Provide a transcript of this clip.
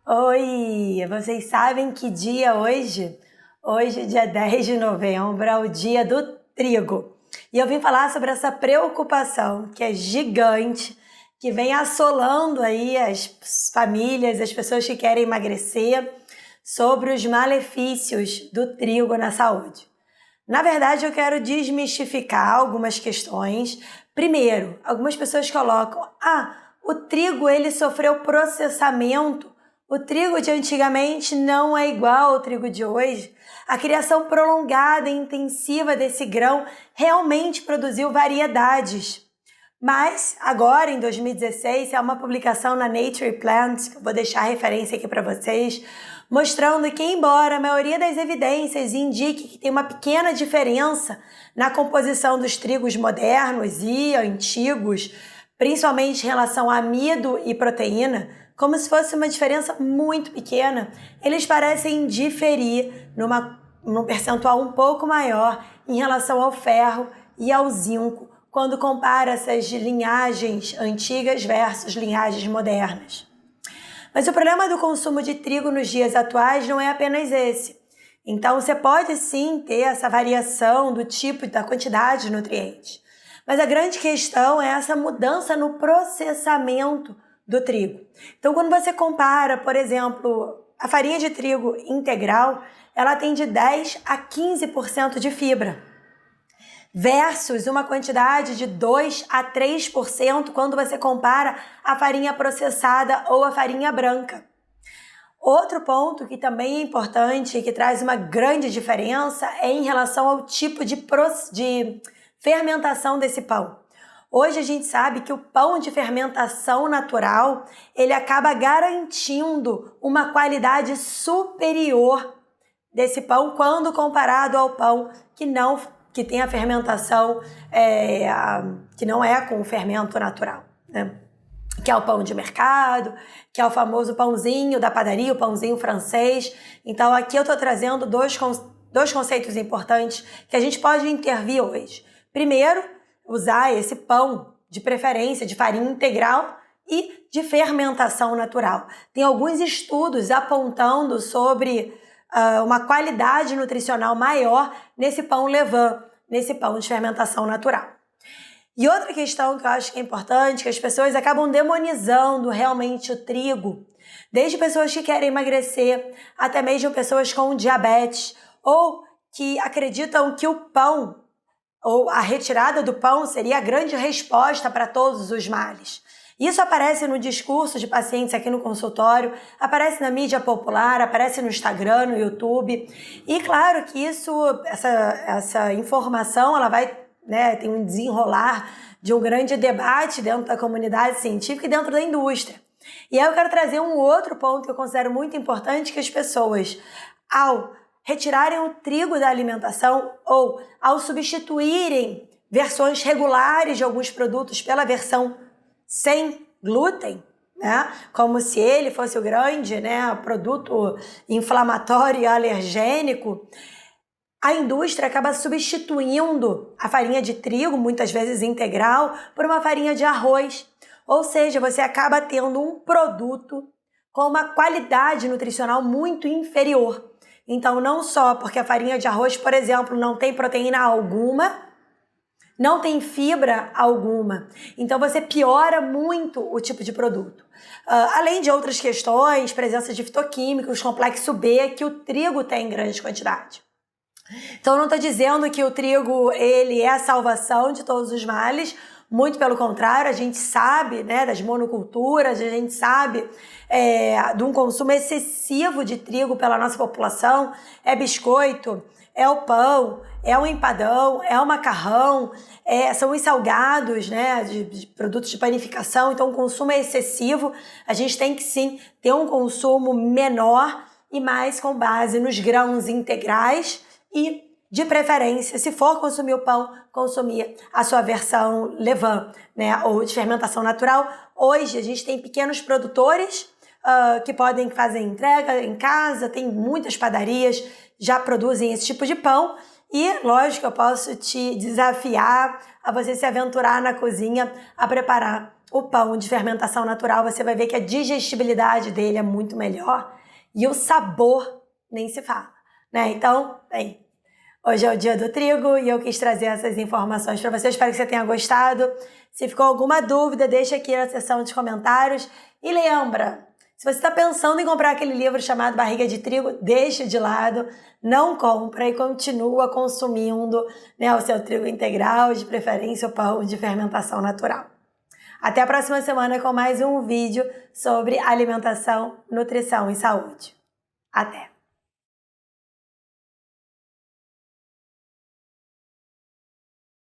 Oi, vocês sabem que dia é hoje? Hoje, dia 10 de novembro, é o dia do trigo. E eu vim falar sobre essa preocupação que é gigante, que vem assolando aí as famílias, as pessoas que querem emagrecer, sobre os malefícios do trigo na saúde. Na verdade, eu quero desmistificar algumas questões. Primeiro, algumas pessoas colocam: o trigo ele sofreu processamento. O trigo de antigamente não é igual ao trigo de hoje. A criação prolongada e intensiva desse grão realmente produziu variedades. Mas agora, em 2016, é uma publicação na Nature Plants, que eu vou deixar a referência aqui para vocês, mostrando que, embora a maioria das evidências indique que tem uma pequena diferença na composição dos trigos modernos e antigos, principalmente em relação a amido e proteína, como se fosse uma diferença muito pequena, eles parecem diferir num percentual um pouco maior em relação ao ferro e ao zinco, quando compara essas linhagens antigas versus linhagens modernas. Mas o problema do consumo de trigo nos dias atuais não é apenas esse. Então, você pode sim ter essa variação do tipo e da quantidade de nutrientes. Mas a grande questão é essa mudança no processamento do trigo. Então, quando você compara, por exemplo, a farinha de trigo integral, ela tem de 10 a 15% de fibra, versus uma quantidade de 2 a 3% quando você compara a farinha processada ou a farinha branca. Outro ponto que também é importante e que traz uma grande diferença é em relação ao tipo de fermentação desse pão. Hoje a gente sabe que o pão de fermentação natural, ele acaba garantindo uma qualidade superior desse pão quando comparado ao pão que tem a fermentação que não é com o fermento natural, né? Que é o pão de mercado, que é o famoso pãozinho da padaria, o pãozinho francês. Então aqui eu estou trazendo dois conceitos importantes que a gente pode intervir hoje. Primeiro, usar esse pão de preferência de farinha integral e de fermentação natural. Tem alguns estudos apontando sobre uma qualidade nutricional maior nesse pão levain, nesse pão de fermentação natural. E outra questão que eu acho que é importante, que as pessoas acabam demonizando realmente o trigo, desde pessoas que querem emagrecer, até mesmo pessoas com diabetes, ou que acreditam que o pão, ou a retirada do pão, seria a grande resposta para todos os males. Isso aparece no discurso de pacientes aqui no consultório, aparece na mídia popular, aparece no Instagram, no YouTube. E claro que essa informação ela vai, tem um desenrolar de um grande debate dentro da comunidade científica e dentro da indústria. E aí eu quero trazer um outro ponto que eu considero muito importante, que as pessoas, ao retirarem o trigo da alimentação ou ao substituírem versões regulares de alguns produtos pela versão sem glúten, né? Como se ele fosse o grande, produto inflamatório e alergênico, a indústria acaba substituindo a farinha de trigo, muitas vezes integral, por uma farinha de arroz. Ou seja, você acaba tendo um produto com uma qualidade nutricional muito inferior. Então, não só porque a farinha de arroz, por exemplo, não tem proteína alguma, não tem fibra alguma. Então, você piora muito o tipo de produto. Além de outras questões, presença de fitoquímicos, complexo B, que o trigo tem em grande quantidade. Então, não estou dizendo que o trigo ele é a salvação de todos os males, muito pelo contrário, a gente sabe das monoculturas, a gente sabe de um consumo excessivo de trigo pela nossa população, é biscoito, é o pão, é o empadão, é o macarrão, são os salgados, de produtos de panificação. Então o consumo é excessivo, a gente tem que sim ter um consumo menor e mais com base nos grãos integrais e, de preferência, se for consumir o pão, consumir a sua versão levain, ou de fermentação natural. Hoje a gente tem pequenos produtores que podem fazer entrega em casa, tem muitas padarias já produzem esse tipo de pão e, lógico, eu posso te desafiar a você se aventurar na cozinha a preparar o pão de fermentação natural, você vai ver que a digestibilidade dele é muito melhor e o sabor nem se fala, né? Então, bem, hoje é o dia do trigo e eu quis trazer essas informações para você. Espero que você tenha gostado. Se ficou alguma dúvida, deixa aqui na seção de comentários. E lembra, se você está pensando em comprar aquele livro chamado Barriga de Trigo, deixa de lado, não compra e continua consumindo, né, o seu trigo integral, de preferência o pão de fermentação natural. Até a próxima semana com mais um vídeo sobre alimentação, nutrição e saúde. Até!